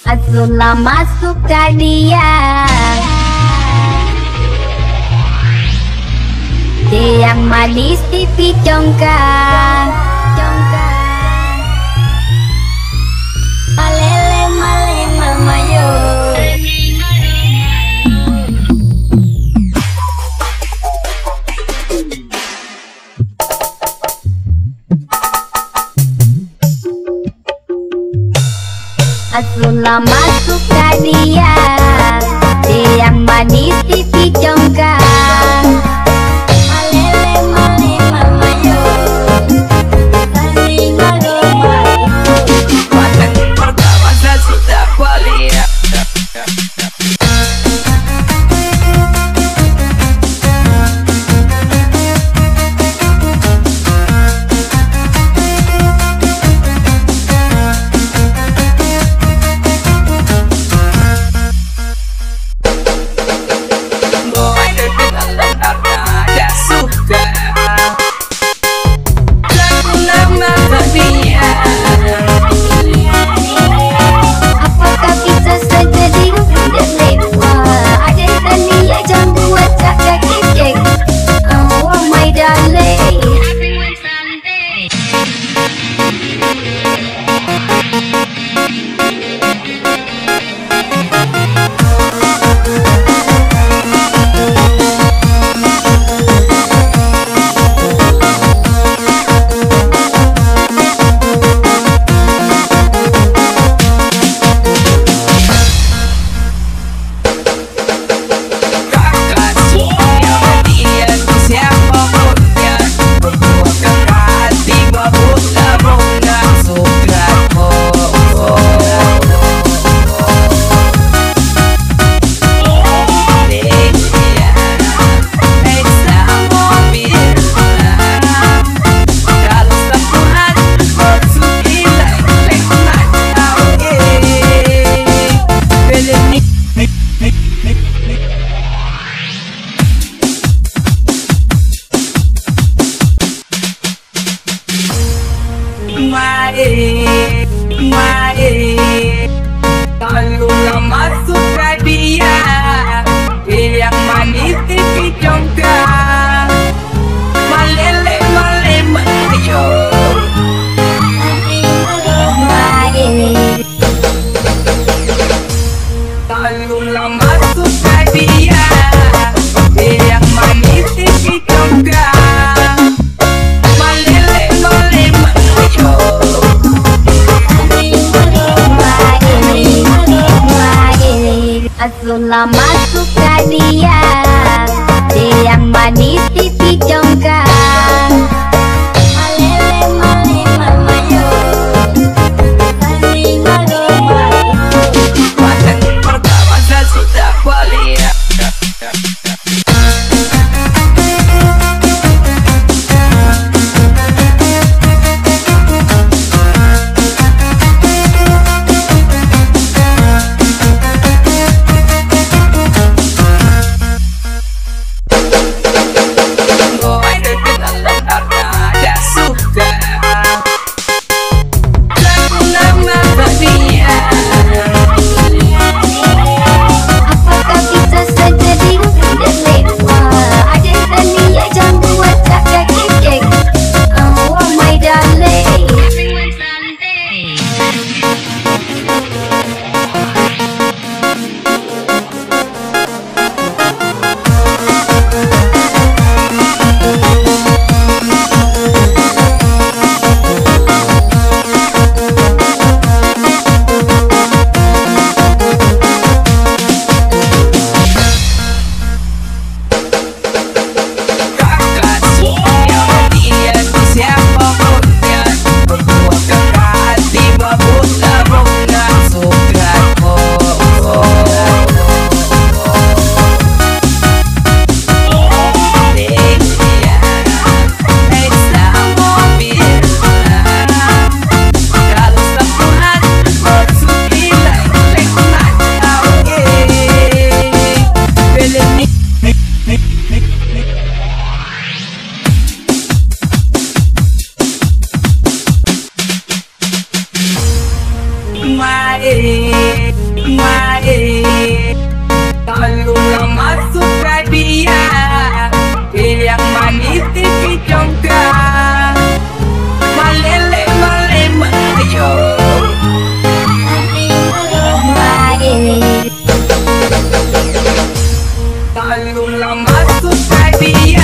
Azula masuk ke dia, yang manis pipi congkak, malele male mamayo. Azula masuk ke dia, yang manis pipi congkak, malele male mamayo, saling malu-malu. Paten pertama saya sudah kuliah. Apakah kita sejadi dan lepas? Ada tania jam 2 tak kekek. Oh my darling, kalau masuk ke dia, yang manis pipi congkak, malele male mamayo. Kalau masuk ke dia, yang manis pipi congkak, malele male mamayo. Azula masuk ke dia, yang manis pipi congkak, malele male mamayo, saling malu-malu. Paten pertama saya sudah kuliah. Apakah kita sejadi dan lepas? Ada tania jam 2 tak kekek. Oh my darling, main. Tolonglah masukkan dia, yang manis tinggi congkak. Malele male mayo. Tolonglah masukkan dia.